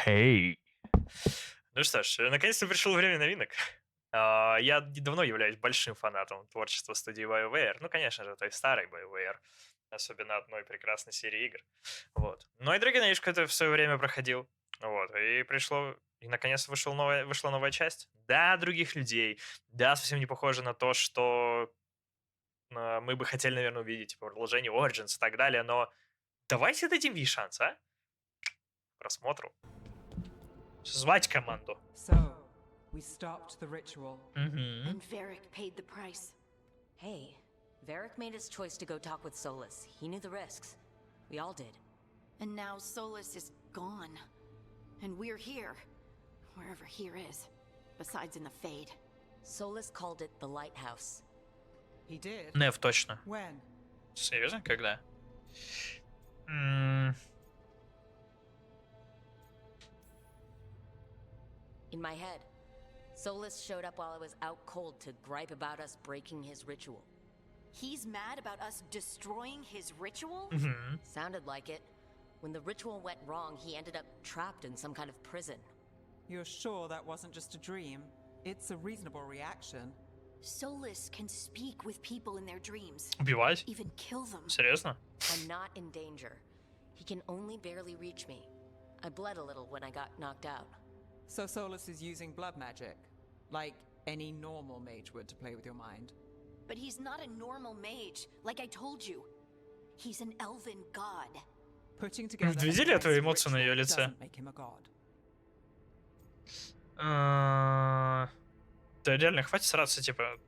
Hey. Ну что ж, наконец-то пришло время новинок. Я давно являюсь большим фанатом творчества студии BioWare. Ну, конечно же, той старой BioWare. Особенно одной прекрасной серии игр. Вот. Но и другие новинки это в свое время проходил. Вот. И пришло... И наконец вышла новая часть. Да, других людей. Да, совсем не похоже на то, что мы бы хотели, наверное, увидеть. Типа продолжение Origins и так далее. Но давайте дадим ей шанс, а? К просмотру. Звать команду. So, we stopped the ritual. And Varric paid the price. Hey, Varric made his choice to go talk with Solus. He knew the risks. We all did. And now Solus is gone. And we're here. Wherever here is. Besides in the Fade. Solus called it the Lighthouse. He did? Нев точно. When? Серьезно? Когда? In my head. Solus showed up while I was out cold to gripe about us breaking his ritual. He's mad about us destroying his ritual? Sounded like it. When the ritual went wrong, he ended up trapped in some kind of prison. You're sure that wasn't just a dream? It's a reasonable reaction. Solus can speak with people in their dreams. Убивать? Even kill them. Серьезно? I'm not in danger. He can only barely reach me. I bled a little when I got knocked out. So Solus is using blood magic, like any normal mage would to play with your mind. But he's not a normal mage, like I told you. He's an elven god. Putting together Вы видели a эту nice эмоцию на ritual ее лице? doesn't make him a god. Да реально, хватит сраться, типа...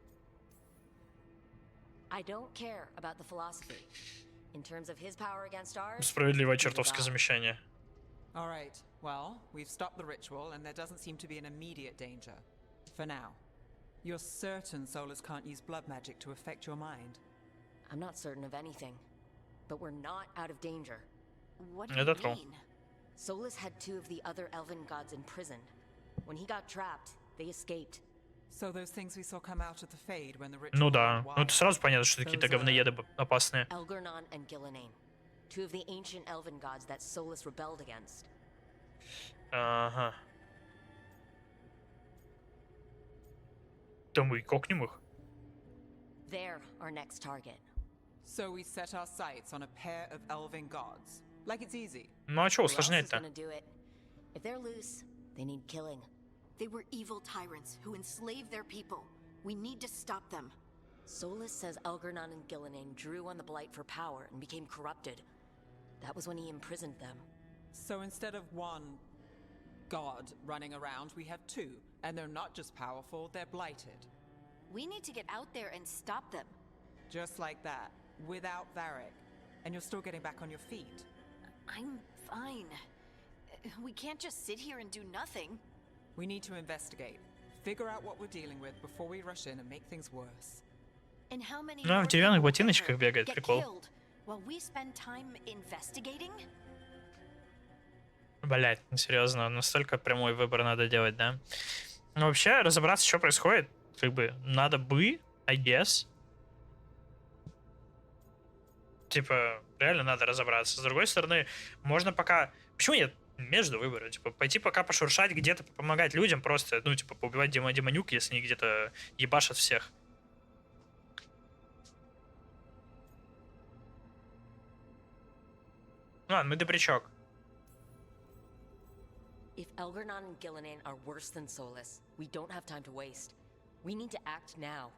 I don't care about the philosophy. In terms of his power against ours, Справедливое he's a чертовское god. замечание. Alright, well, we've stopped the ritual and there doesn't seem to be an immediate danger. For now. You're certain Solus can't use blood magic to affect your mind? I'm not certain of anything. But we're not out of danger. What do Это you трue. mean? Solus had two of the other elven gods imprisoned. When he got trapped, they escaped. So those things we saw come out of the Fade when the ritual Ну да. went Ну wild. это сразу понятно, что какие-то Those, говноеды опасные. Elgornon and Gillenane. Two of the ancient elven gods that Solus rebelled against. Ага. Да мы кокнем их. They're our next target. So we set our sights on a pair of elven gods. Like it's easy. Ну а чё Who else is усложнять-то? gonna do it? If they're loose, they need killing. They were evil tyrants who enslaved their people. We need to stop them. Solus says Elgornon and Gillenane drew on the Blight for power and became corrupted. That was when he imprisoned them. So instead of one god running around, we have two. And they're not just powerful, they're blighted. We need to get out there and stop them. Just like that. Without Varric. And you're still getting back on your feet. I'm fine. We can't just sit here and do nothing. We need to investigate. Figure out what we're dealing with before we rush in and make things worse. And how many Ну, more в деревянных people ботиночках ever бегает, get прикол. killed while we spend time investigating? Блять, ну серьезно, настолько прямой выбор надо делать, да? Ну вообще, разобраться, что происходит, как бы, надо бы, I guess. Типа, реально надо разобраться. С другой стороны, можно пока... Почему нет между выбором? Типа, пойти пока пошуршать где-то, помогать людям просто, ну, типа, поубивать демонюк, если они где-то ебашат всех. Ладно, мы добрячок. If Elgornon and Gillenane are worse than Solus, we don't have time to waste. We need to act now.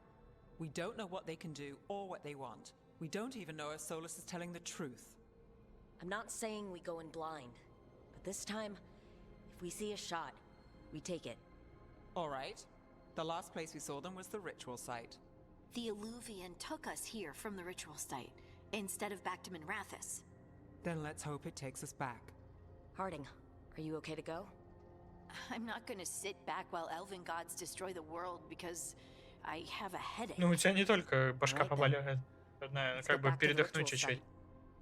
We don't know what they can do or what they want. We don't even know if Solus is telling the truth. I'm not saying we go in blind, but this time, if we see a shot, we take it. Alright. The last place we saw them was the ritual site. The Illuvian took us here from the ritual site, instead of back to Minrathous. Then let's hope it takes us back. Harding, are you okay to go? I'm not gonna sit back while elven gods destroy the world because I have a headache. Ну, у тебя не только башка Right then. побаливает. Надо Let's как get бы back to the передохнуть ritual чуть-чуть. site.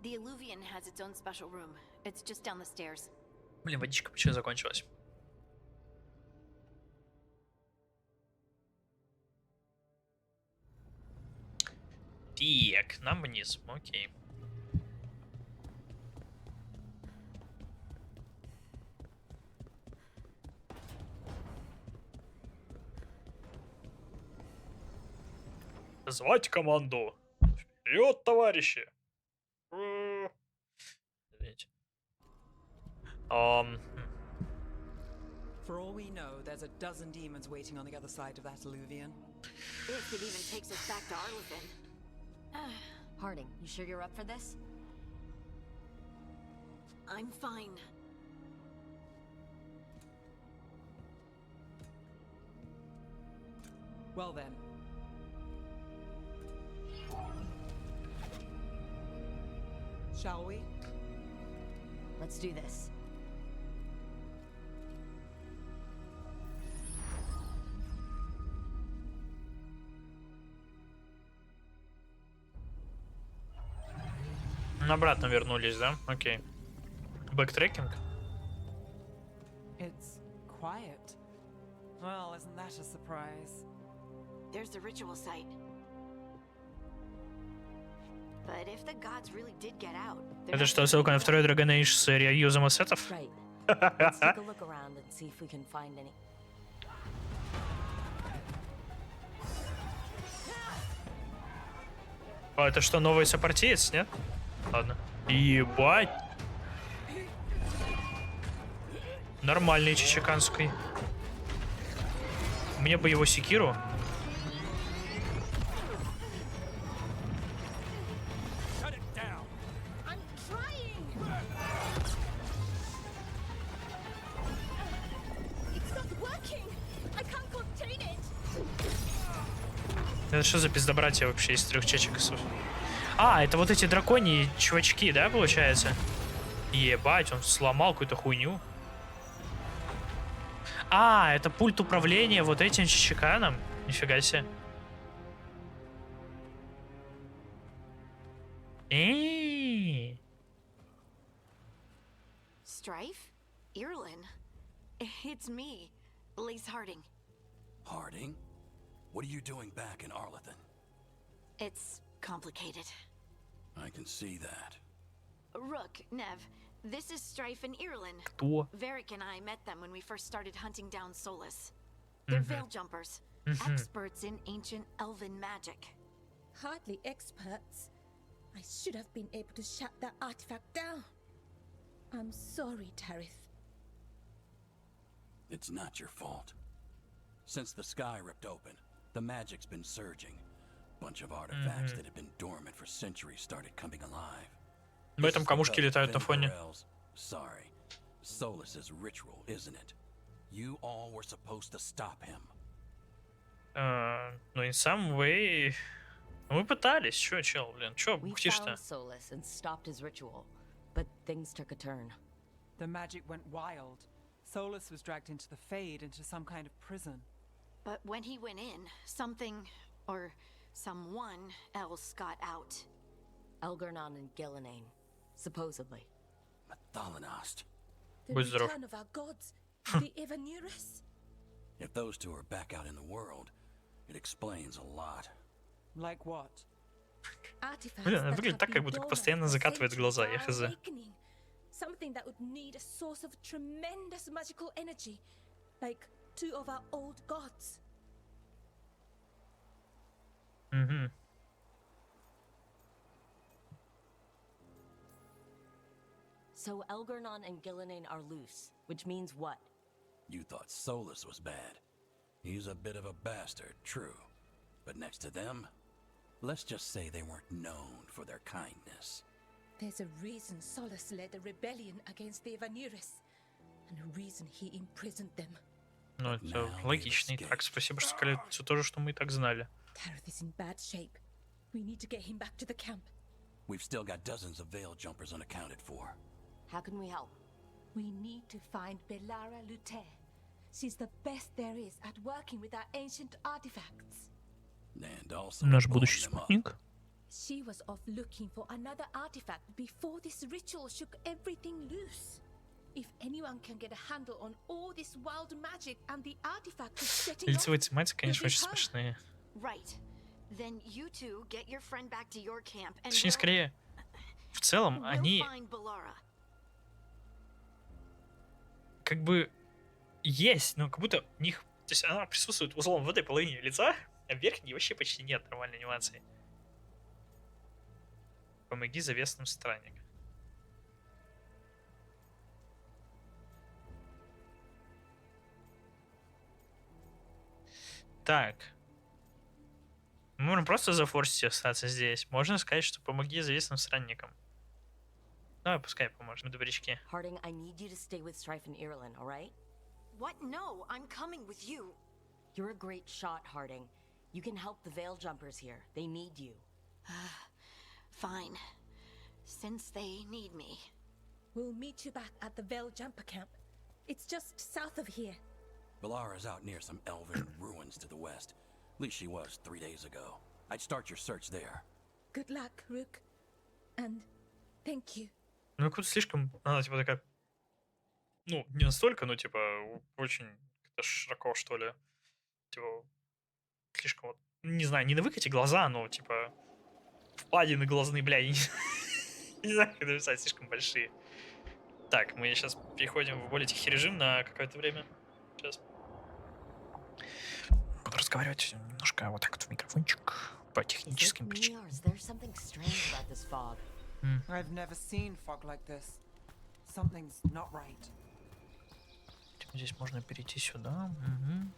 The Illuvian has its own special room. It's just down the stairs. Блин, водичка почему закончилась? Так, нам вниз, окей. Звать команду. Вперед, товарищи. Извините. For all we know, there's a dozen demons waiting on the other side of that alluvion. If it even takes us back to Arlithin. Harding, you sure you're up for this? I'm fine. Well then. Shall we? Let's do this. Обратно вернулись, да? Окей. Бэктрекинг? It's quiet. Well, isn't that a surprise? There's the ritual site. But if the gods really did get out, Это что, ссылка на второй Dragon Age с реюзом ассетов? Right. Let's take a look around and see if we can find any. А, это что, новый сопартиец, нет? Ладно. Ебать. Нормальный чичиканский. Мне бы его секиру. Это что за пиздобратья вообще из 3 чечиков? А, это вот эти драконьи чувачки, да, получается? Ебать, он сломал какую-то хуйню. А, это пульт управления вот этим чичиканом? Нифига себе. Strife? Irlin? It's me, Blaze Harding. Harding? What are you doing back in Arlithin? It's complicated. I can see that. Rook, Nev, this is Strife and Irlin. Кто? Varric and I met them when we first started hunting down Solus. They're veil jumpers, experts in ancient elven magic. Hardly experts. I should have been able to shut that artifact down. I'm sorry, Tarith. It's not your fault. Since the sky ripped open, the magic's been surging. Bunch of artifacts that had been dormant for centuries started coming alive. В этом камушки летают на фоне. Sorry. Solus's ritual, isn't it? You all were supposed to stop him. Ну, in some way... Мы пытались. Чё, чел, блин? Чё, We бухтишь-то? found Solus and stopped his ritual, but things took a turn. The magic went wild. Solus was dragged into the Fade, into some kind of prison. But when he went in, something, or someone else got out. Elgernon and Gillenane, supposedly. Mathalanost. The Будь здоров. return of our gods, the Evanurus. If those two are back out in the world, it explains a lot. Like what? Artifacts Блин, она that выглядит have так, been как будто dormant постоянно for закатывает centuries глаза, я are хз. awakening. Something that would need a source of tremendous magical energy, like two of our old gods. Угу. So Elgernon and Gillenane are loose, which means what? You thought Solus was bad. He's a bit of a bastard, true. But next to them, let's just say they weren't known for their kindness. There's a reason Solus led a rebellion against the Evanurus, and a reason he imprisoned them. Ну, это логично. Итак, спасибо, что сказали все то же, что мы и так знали. Tarith is in bad shape. We need to get him back to the camp. We've still got dozens of veil jumpers unaccounted for. How can we help? We need to find Bellara Lute. She's the best there is at working with our ancient artifacts. And also Наш blowing будущий them up. спутник. She was off looking for another artifact before this ritual shook everything loose. If anyone can get a handle on all this wild magic and the artifact is setting off, Лицевые тематики, конечно, очень смешные. Right. Then you two get your friend back to your camp and Точнее, скорее, в целом, we'll они find Bellara. как бы есть, но как будто у них... То есть она присутствует узлом в этой половине лица, А в верхней вообще почти нет нормальной анимации. Помоги завесным странникам. Так. Мы можем просто зафорсить и остаться здесь. Можно сказать, что помоги завесным странникам. Давай, пускай поможем, добрячки. Harding, I need you to stay with Strife and Irulan, all right? What? No, I'm coming with you. You're a great shot, Harding. You can help the Veil Jumpers here. They need you. Fine. Since they need me. We'll meet you back at the Veil Jumper Camp. It's just south of here. Bellara's out near some elven ruins to the west. At least she was 3 days ago. I'd start your search there. Good luck, Rook. And thank you. Ну, как-то слишком... Она, типа, такая... Ну, не настолько, но, типа, очень как-то широко, что ли. Типа, слишком вот... Не знаю, не на выкате глаза, но, типа... Впадины глазные, бля, я не знаю, как это написать, слишком большие. Так, мы сейчас переходим в более тихий режим на какое-то время. Сейчас. Буду разговаривать немножко вот так вот в микрофончик по Is it техническим me, причинам. or is there something strange about this fog? I've never seen fog like this. Something's not right. Типа, здесь можно перейти сюда. Угу.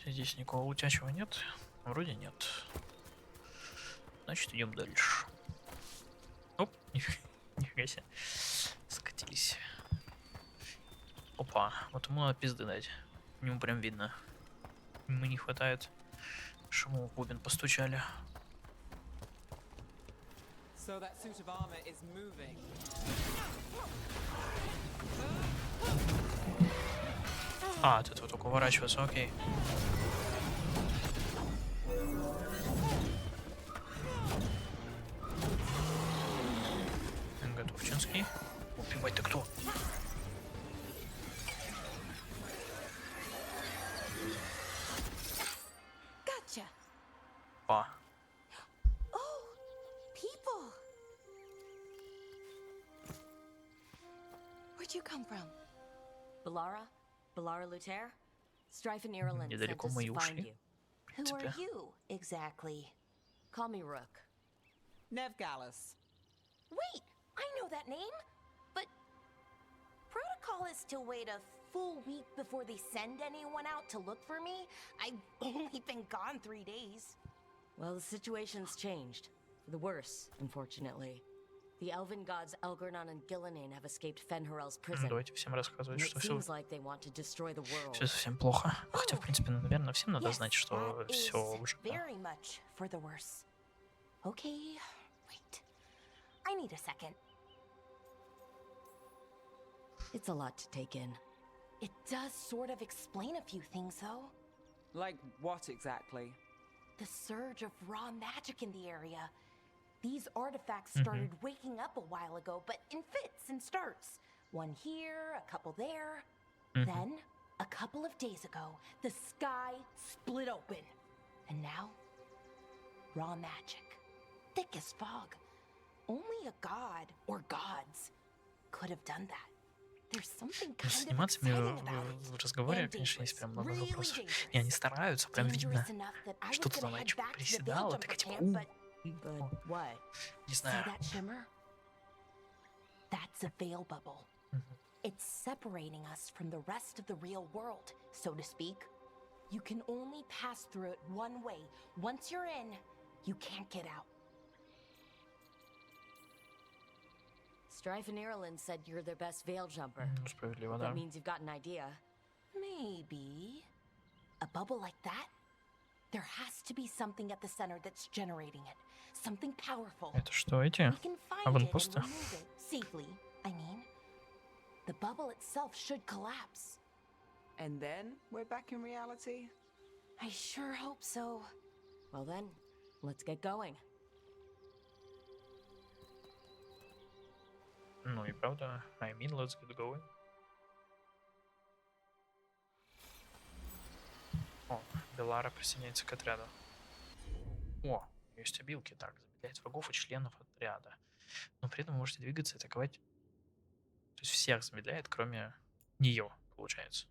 Здесь никакого лутячего нет. Вроде нет. Значит, идем дальше. Оп, нифига себе. Скатились. Опа, вот ему надо пизды дать. По нему прям видно. Ему не хватает, чтобы ему в бубен постучали. So that suit of armor is moving. А, от этого только уворачиваться, окей. Готовчинский. Убивать-то кто? Gotcha. Па. Oh, people. Where'd you come from? Bellara? Bellara Luther? Strife and Irulan sent Недалеко us мы и to find ушли. you. В Who are принципе. you, exactly? Call me Rook. Nev Gallus. Wait, I know that name. But protocol is to wait a full week before they send anyone out to look for me. I've only been gone 3 days. Well, the situation's changed. For the worse, unfortunately. The elven gods Elgornon and Gillinane have escaped Fen'Harel's prison. Давайте всем рассказывать, And it что все seems like they want to destroy the world. совсем плохо. Хотя, в принципе, наверное, всем надо Yes, знать, что that is все уже. very much for the worse. Okay, wait. I need a second. It's a lot to take in. It does sort of explain a few things, though. Like what exactly? The surge of raw magic in the area. These artifacts started waking up a while ago, but in fits and starts. One here, a couple there. Then, a couple of days ago, the sky split open. And now, raw magic. Thick as fog. Only a god, or gods, could have done that. There's something kind С of анимациями exciting about в it. разговоре, And конечно, есть dangerous, прям много really вопросов. dangerous. И они стараются, прям видно. Dangerous enough that I was Что-то там gonna она head чуть back to the приседала, Veil такая Jumper типа, camp, but But what? не see знаю. that shimmer? That's a veil bubble. It's separating us from the rest of the real world, so to speak. You can only pass through it one way. Once you're in, you can't get out. Strife and Irulan said you're their best veil jumper. Ну, справедливо, да. That means you've got an idea. Maybe. A bubble like that? There has to be something at the center that's generating it. Something powerful. Это что, эти? We can find it and Аванпосты? remove it safely, I mean. The bubble itself should collapse. And then we're back in reality? I sure hope so. Well then, let's get going. Ну и правда. I mean, let's get going. О, Беллара присоединяется к отряду. О, есть обилки. Так, замедляет врагов и членов отряда. Но при этом вы можете двигаться и атаковать. То есть всех замедляет, кроме нее, получается.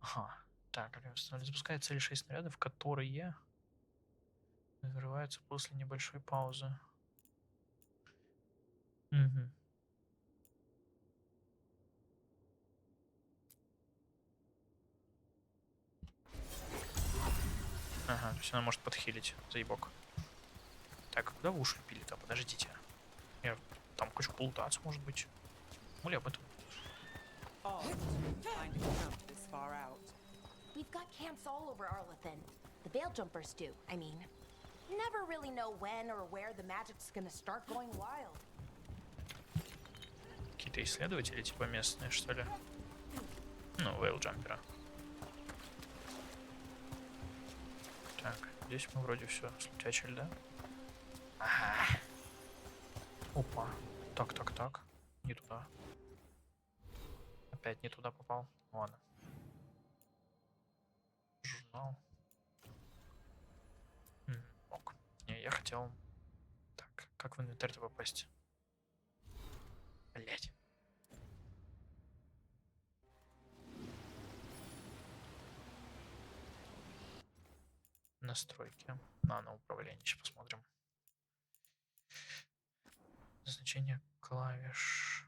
Ага. Так, запускает цель 6 снарядов, которые взрываются после небольшой паузы. Угу. Ага, то есть она может подхилить, заебок. Так, а куда вы ушли пили-то? Подождите. Там куча полутаться, может быть. Мули об этом. Odd to find a camp this far out. We've got camps all over Arlathan. The Veil Jumpers do, I mean. Never really know when or where the magic's gonna start going wild. Какие-то исследователи, типа местные, что ли? Ну, Veilguard. Так, здесь мы вроде все слутячили, да? Ага. Опа. Так. Не туда. Опять не туда попал. Ладно. Журнал. Ок. Не, я хотел... Так, как в инвентарь-то попасть? Блять. Настройки. На управление. Сейчас посмотрим. Значение клавиш.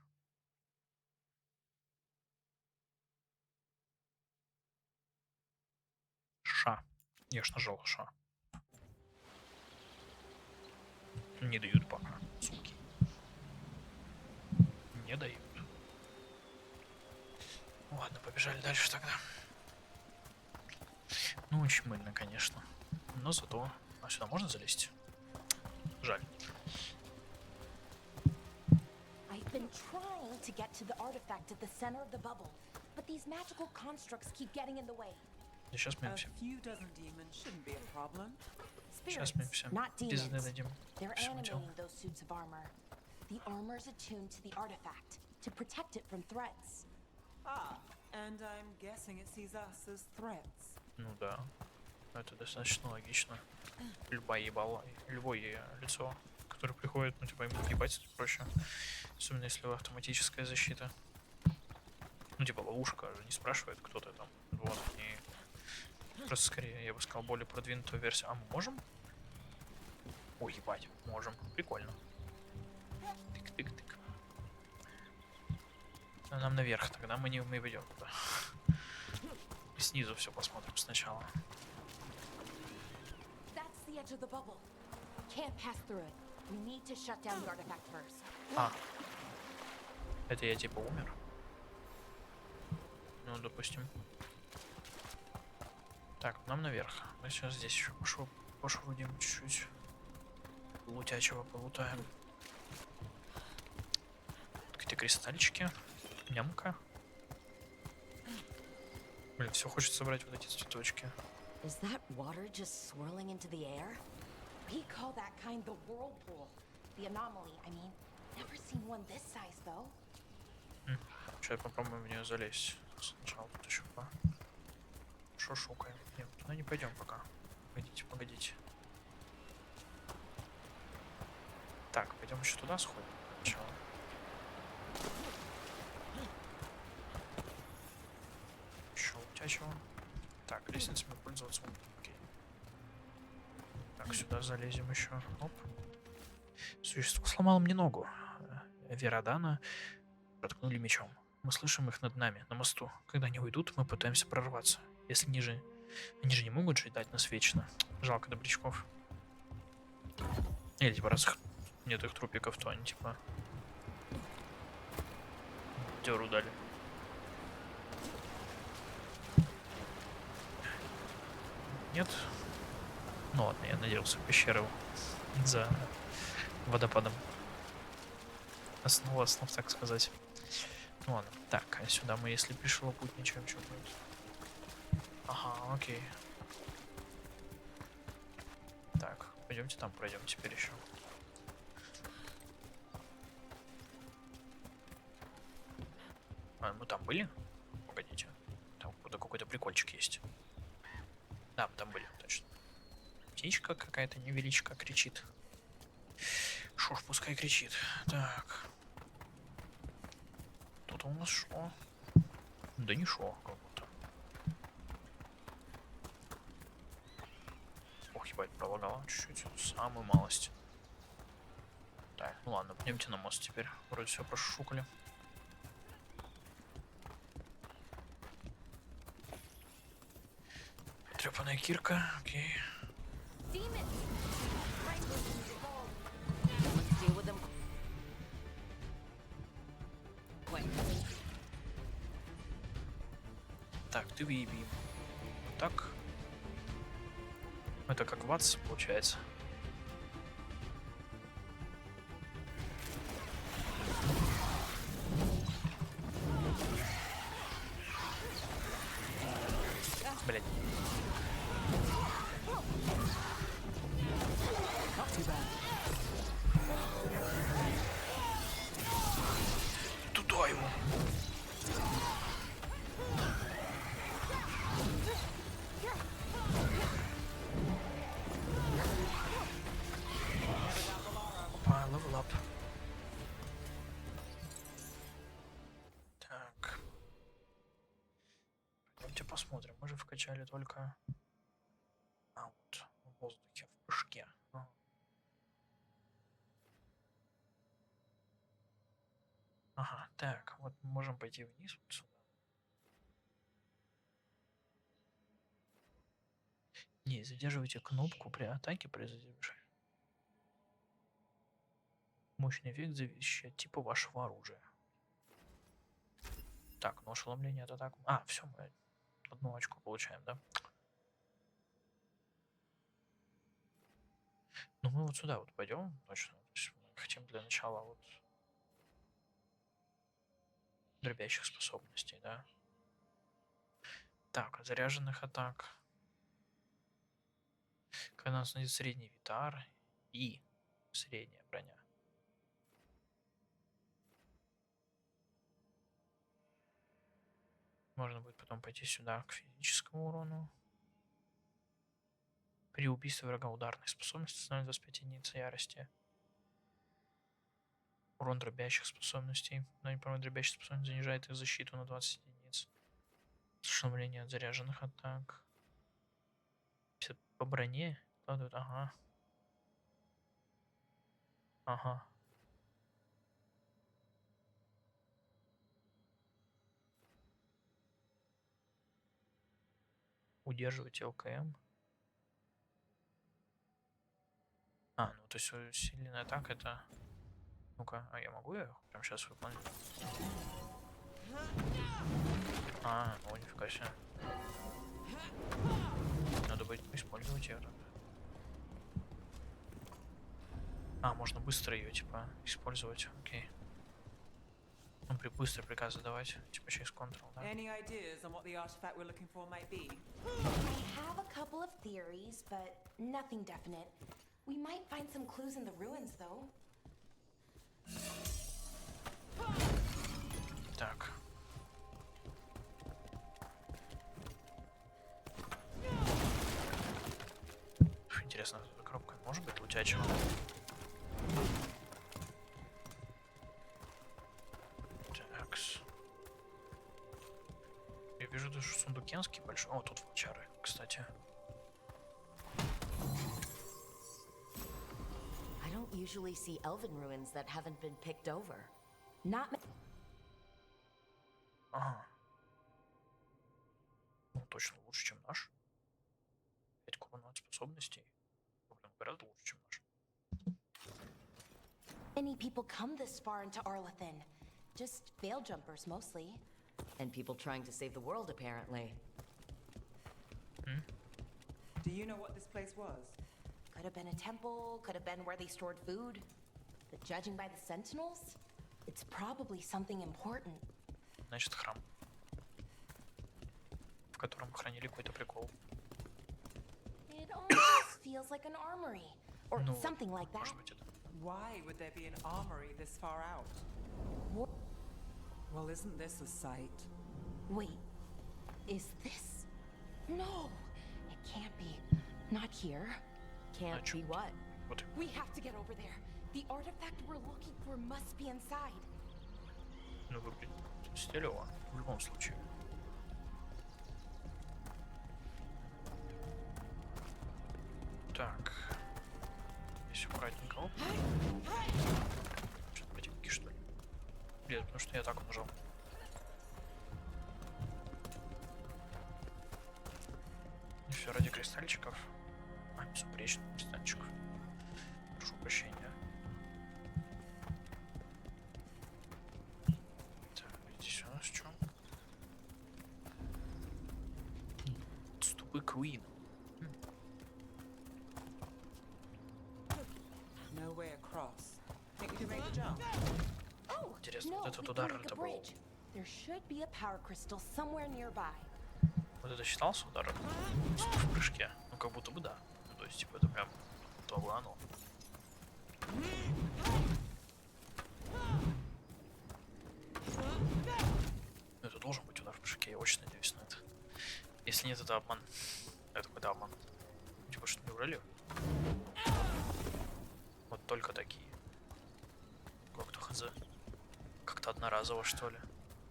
Ша. Я ж нажал ша. Не дают пока. Суки. Не дают. Ладно, побежали дальше тогда. Ну, очень мыльно, конечно. Но зато... А сюда можно залезть? Жаль. I've been trying to get to the artifact at the center of the bubble, but these magical constructs keep getting in the way. Да сейчас мы A все... few dozen demons shouldn't be a problem. Сейчас мы все Not пизды demons. дадим. They're Всему делу. animating those suits of armor. The armor's attuned to the artifact to protect it from threats. Ah, and I'm guessing it sees us as threats. Ну да. Это достаточно логично. Любое лицо, которое приходит, ну типа ему ебать проще. Особенно если автоматическая защита. Ну типа ловушка же не спрашивает, кто ты там. Вот. И просто скорее, я бы сказал, более продвинутую версию. А мы можем? Ой, ебать, можем. Прикольно. Тык-тык-тык. А нам наверх, тогда мы не пойдем туда. Снизу все посмотрим сначала. That's the edge of the bubble. Can't pass through it. We need to shut down the artifact first. А. Это я типа умер? Ну, допустим. Так, нам наверх. Мы сейчас здесь еще пошурудим чуть-чуть. Лутячего полутаем. Какие-то кристальчики. Нямка. Блин, все хочет собрать вот эти цветочки. Is that water just swirling into the air? We call that kind the whirlpool. The anomaly, I mean. Never seen one this size, though. Сейчас попробуем в нее залезть. Сначала тут еще шушукаем. Нет, туда не пойдем пока. Погодите. Так, пойдем еще туда сходим. Сначала. Еще летячего. Так, лестницами пользоваться. Окей. Так, сюда залезем еще. Оп. Существо сломало мне ногу. Веродана проткнули мечом. Мы слышим их над нами, на мосту. Когда они уйдут, мы пытаемся прорваться. Если они же не могут ждать нас вечно. Жалко добрячков. Или типа раз нет их трупиков, то они типа дёру дали. Нет? Ну ладно, я надеялся пещеру за водопадом. Основ, так сказать. Ну ладно. Так, а сюда мы, если пришло путь, ничем, что будет. Ага, окей. Так, пойдемте там пройдем теперь еще. А, мы там были? Погодите. Там какой-то прикольчик есть. Да, мы там были, точно. Птичка какая-то невеличка кричит. Шо ж, пускай кричит. Так. Тут у нас шо? Да не шо, как будто. хватит пролагала чуть-чуть, самую малость. Так, ну ладно, пойдемте на мост теперь. Вроде все прошукали. Трепаная кирка, окей. Так, ты выеби. Вот так. Это как ватс получается. Блять. Туда ему. Опа, level up. Так. Давайте посмотрим. Мы же вкачали только... А, вот, в воздухе, в прыжке. Ага, так, вот мы можем пойти вниз вот сюда. Не, задерживайте кнопку при атаке при задержании. Мощный эффект, зависящий от типа вашего оружия. Так, ну ошеломление от атак. А, все, мы одну очку получаем, да? Ну мы вот сюда вот пойдем, точно. То есть мы хотим для начала вот дробящих способностей, да? Так, от заряженных атак. Когда у нас найдет средний витар и средняя броня. Можно будет потом пойти сюда к физическому урону. При убийстве врага ударной способности становится 25 единиц ярости. Урон дробящих способностей. Но не помню, дробящие способности занижает их защиту на 20 единиц. Ошеломление от заряженных атак. По броне кладут, ага. Ага. Удерживайте ЛКМ. А, ну то есть усиленная атака это... Ну-ка, а я могу ее прямо сейчас выполнить? А, ну нифига себе. Надо будет использовать ее тогда. А, можно быстро ее, типа, использовать, окей. Ну, быстро приказы давать, типа через Ctrl, да? Any ideas on what the artifact we're looking for might be? I have a couple of theories, but nothing definite. We might find some clues in the ruins, though. Так. Интересно, эта коробка может быть летячего? Такс. Я вижу даже сундукенский большой. О, тут волчары, кстати. I don't usually see elven ruins that haven't been picked over. Not Ага. Ну, точно лучше, чем наш. 5 курон от способностей. Блин, гораздо лучше, чем наш. many people come this far into Arlathan. Just veil jumpers, mostly. And people trying to save the world, apparently. Do you know what this place was? Could have been a temple, could have been where they stored food. But judging by the sentinels, it's probably something important. Значит, храм, в котором хранили какой-то прикол. It almost feels like an armory. Or Ну, something like that. может быть, это... Why would there be an armory this far out? Well, isn't this a sight? Wait, is this? No, it can't be. Not here. Can't be what? Вот, We have to get over there. The artifact we're looking for must be inside. ну, выглядит стилево, в любом случае. Так. Нет, потому что я так нажал. И все ради кристальчиков. А, безупречных кристальчиков. Прошу прощения. Так, здесь у нас что? Ступы Куин. No way across. Think we can make the jump? Oh, Интересно, no, вот этот we удар can't make это a был. bridge. There should be a power crystal somewhere nearby. Вот это считался ударом? В прыжке? Ну как будто бы да. Ну, то есть, типа, это прям то было оно. Ну, это должен быть удар в прыжке, я очень надеюсь на это. Если нет, это обман. Это какой-то обман. Типа, что не урали? Вот только такие. Как-то хз. Как-то одноразово, что ли.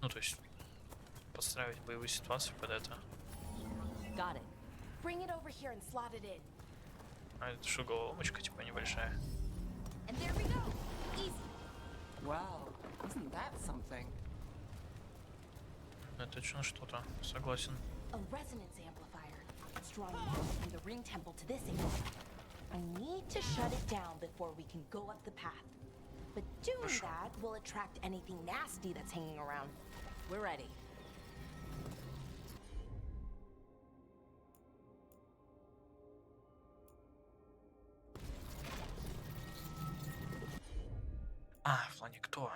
Ну, то есть, подстраивать боевые ситуации под это. Got it. Bring it over here and slot it in. А это что, головоломочка, типа, небольшая? And there we go. Easy. Well, isn't that something? Это точно что-то, согласен. A resonance amplifier. Strong enough from the ring temple to this area. I need to shut it down before we can go up the path. But doing that will attract anything nasty that's hanging around. We're ready. А, в плане кто?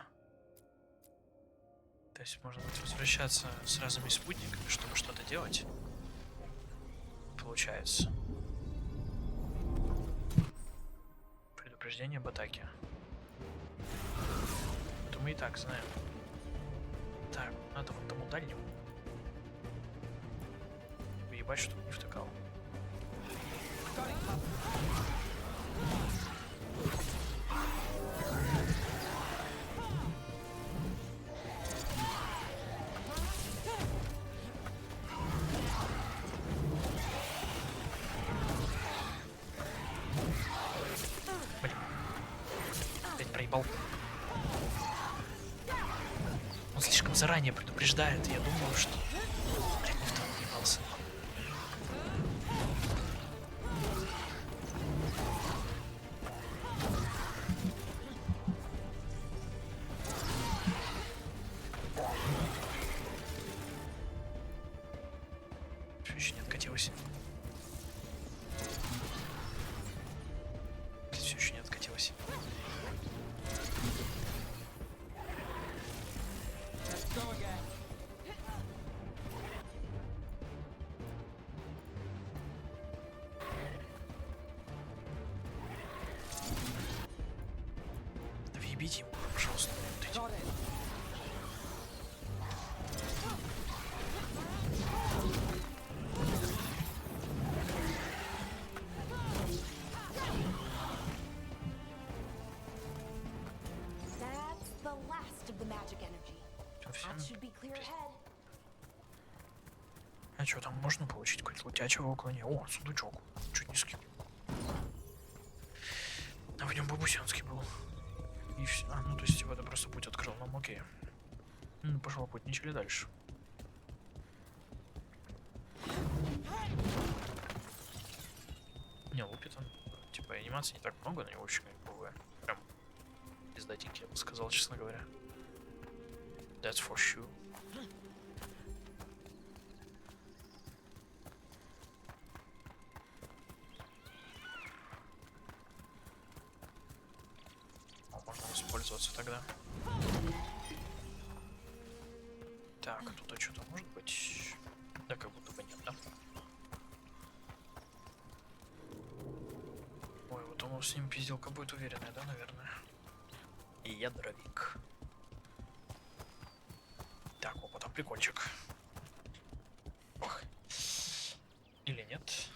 То есть можно будет возвращаться с разными спутниками, чтобы что-то делать. Получается. Предупреждение об атаке. Это мы и так знаем. Так, надо вот тому дальнему. Уебать, чтобы не втыкал. Проебал. Он слишком заранее предупреждает, я думаю, что... Блин, не в том въебался. Все еще не откатилось. Все еще не откатилось. Да въебите ему, пожалуйста. Вот эти. That's the last of the magic energy. Совсем. That should be clear ahead. А что, там можно получить какой-то лутячего около нее? О, сундучок. Чуть не скинул. А в нем бабусянский был. И все. А, ну то есть типа это просто путь открыл нам, окей. Ну, пошел путь, ничего дальше. Не, лупит он. Типа анимаций не так много, но его очень кайфовые. Прям пиздатенький, я бы сказал, честно говоря. That's for sure. Можно воспользоваться тогда. Так, тут что-то может быть? Да, как будто бы нет, да? Ой, вот он с ним пизделка будет уверенная, да, наверное? И я дровик. Так, опа, там прикольчик. Ох. Или нет?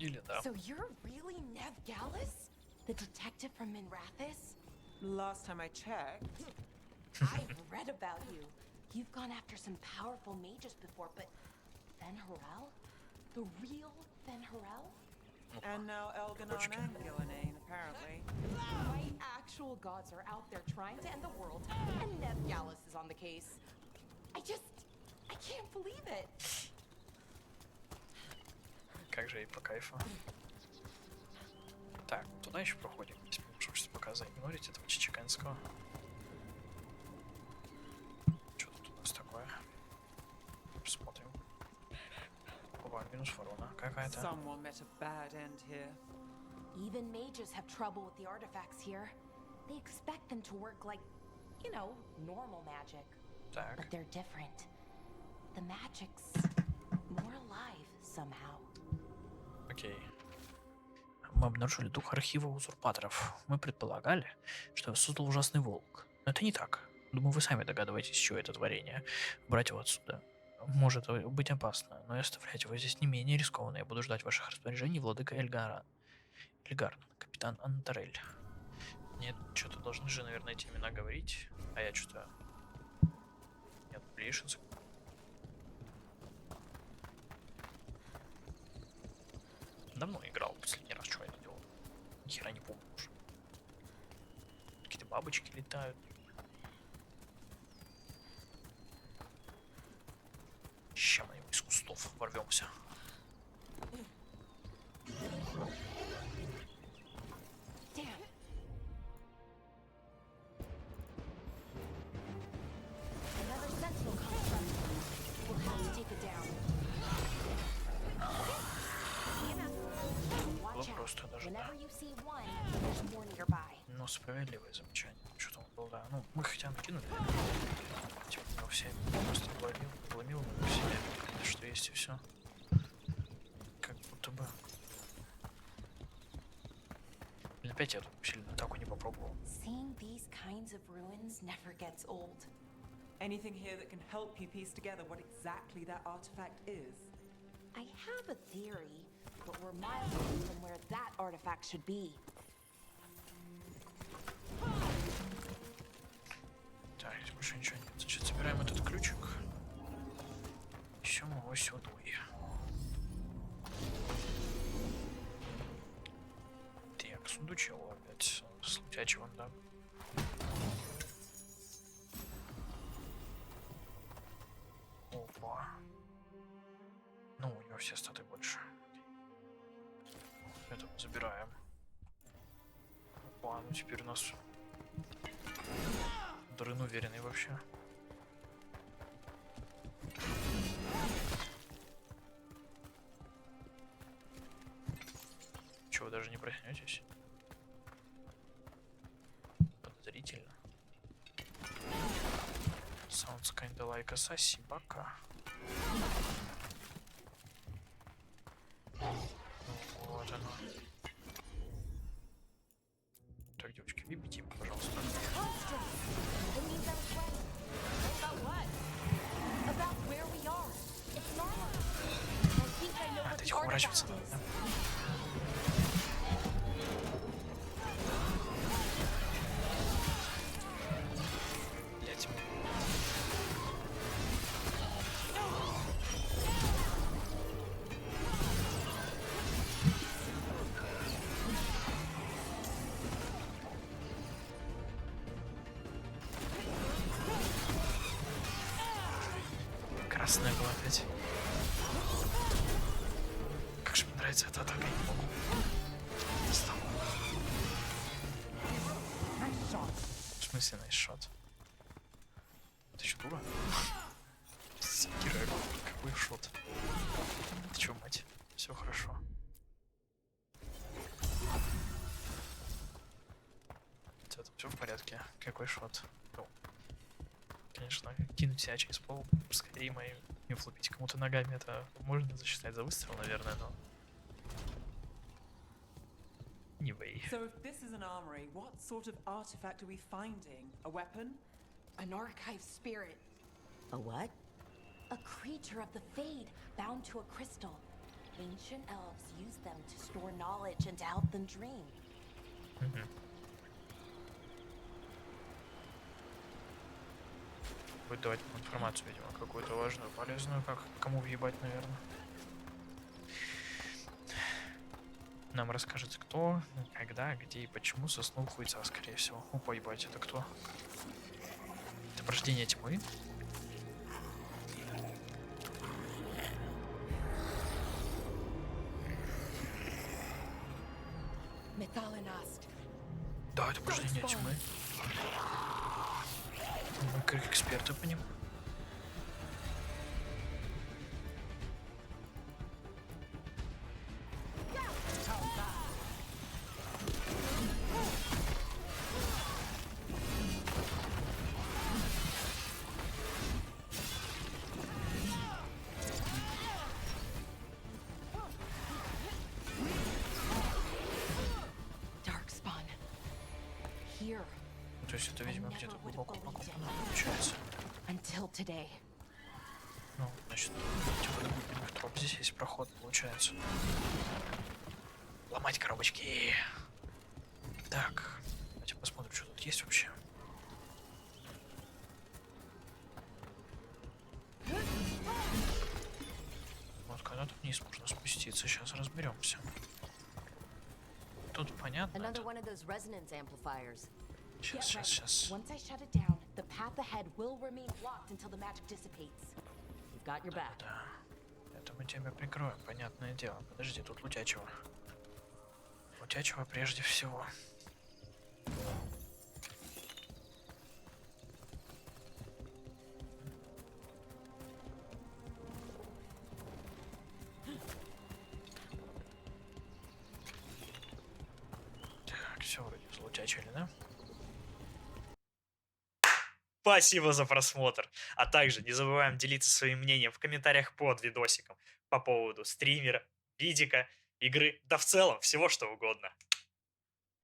Или да. So you're really Nev Gallus? The detective from Minrathis? Last time I checked. I've read about you. You've gone after some powerful mages before, but Fen Harel? The real Fen Harel? And now Elganon and Gillenane, apparently. My actual literal gods are out there trying to end the world, and НОВЬЯ is on the case. I can't believe it. Как же и по кайфу. Так, туда еще проходим. Если мне хочется пока заигнорить этого чечеканского. Что тут у нас такое? Посмотрим. Опа, минус ворона какая-то. Someone met a bad end here. Even mages have trouble with the artifacts here. They expect them to work like, you know, normal magic. Так. But they're different. The magic's more alive somehow. Окей. Мы обнаружили дух архива узурпаторов. Мы предполагали, что его создал ужасный волк. Но это не так. Думаю, вы сами догадываетесь, что это творение. Брать его отсюда может быть опасно, но и оставлять его здесь не менее рискованно. Я буду ждать ваших распоряжений, владыка Эльгар, капитан Антарель. Нет, что-то должны же, наверное, эти имена говорить. А я что-то... Нет, блишенцы. Давно играл последний раз, что я делал. Ни хера не помню уже. Какие-то бабочки летают. Ща мы из кустов ворвемся. Просто даже, да. Ну, справедливое замечание. Что там было, да. Ну, мы хотя бы кинули. Типа, мы все просто вломил на себе, что есть и все. Как будто бы. Блин, опять я тут сильно атаку не попробовал. Anything here that can help you piece together what exactly that artifact is? I have a theory, but we're miles away from where that artifact should be. Так, здесь больше ничего нет. Значит, собираем этот ключик. И все мы сюда. Так, сундучок опять с летячим, да. Опа. Ну, у него все статы больше. Это мы забираем. Опа, ну теперь у нас Дрын уверенный вообще. Чего, вы даже не проснетесь? Подозрительно. Sounds kinda like a sassy baka. Вот оно. Так, девочки, выбейте его, пожалуйста. А, ты тихо уворачиваться надо, да? Блять. Красная была опять. Как же мне нравится эта атака, я не могу. Достал. В смысле найсшот? Ты что, дура? Герой, какой шот? Ты чё, мать? Все хорошо. Это все в порядке. Какой шот? Ну, конечно, кинуть себя через пол скорее моим не влупить кому-то ногами, это можно засчитать за выстрел, наверное, но... Anyway. So if this is an armory, what sort of artifact are we finding? A weapon? An archive spirit. A what? A creature of the Fade, bound to a crystal. Ancient elves use them to store knowledge and to help them dream. Будет давать информацию, видимо, какую-то важную, полезную, как кому въебать, наверное. Нам расскажет, кто, когда, где и почему соснул хуйца, скорее всего. Опа, ебать, это кто? Это порождение тьмы? Да, это порождение тьмы. Мы как эксперты по нему. То есть это, видимо, где-то глубоко покопано получается. Ну, значит, типа, в троп здесь есть проход, получается. Ломать коробочки. Так, давайте посмотрим, что тут есть вообще. Вот когда-то вниз можно спуститься, сейчас разберемся. Тут понятно. Сейчас. Once I shut it down, the path ahead will remain blocked until the magic dissipates. We've got your back. Да. Это мы тебя прикроем, понятное дело. Подожди, тут лутячего. Лутячего прежде всего. Так, все вроде залутячили, да? Спасибо за просмотр. А также не забываем делиться своим мнением в комментариях под видосиком по поводу стримера, видика, игры, да в целом всего что угодно.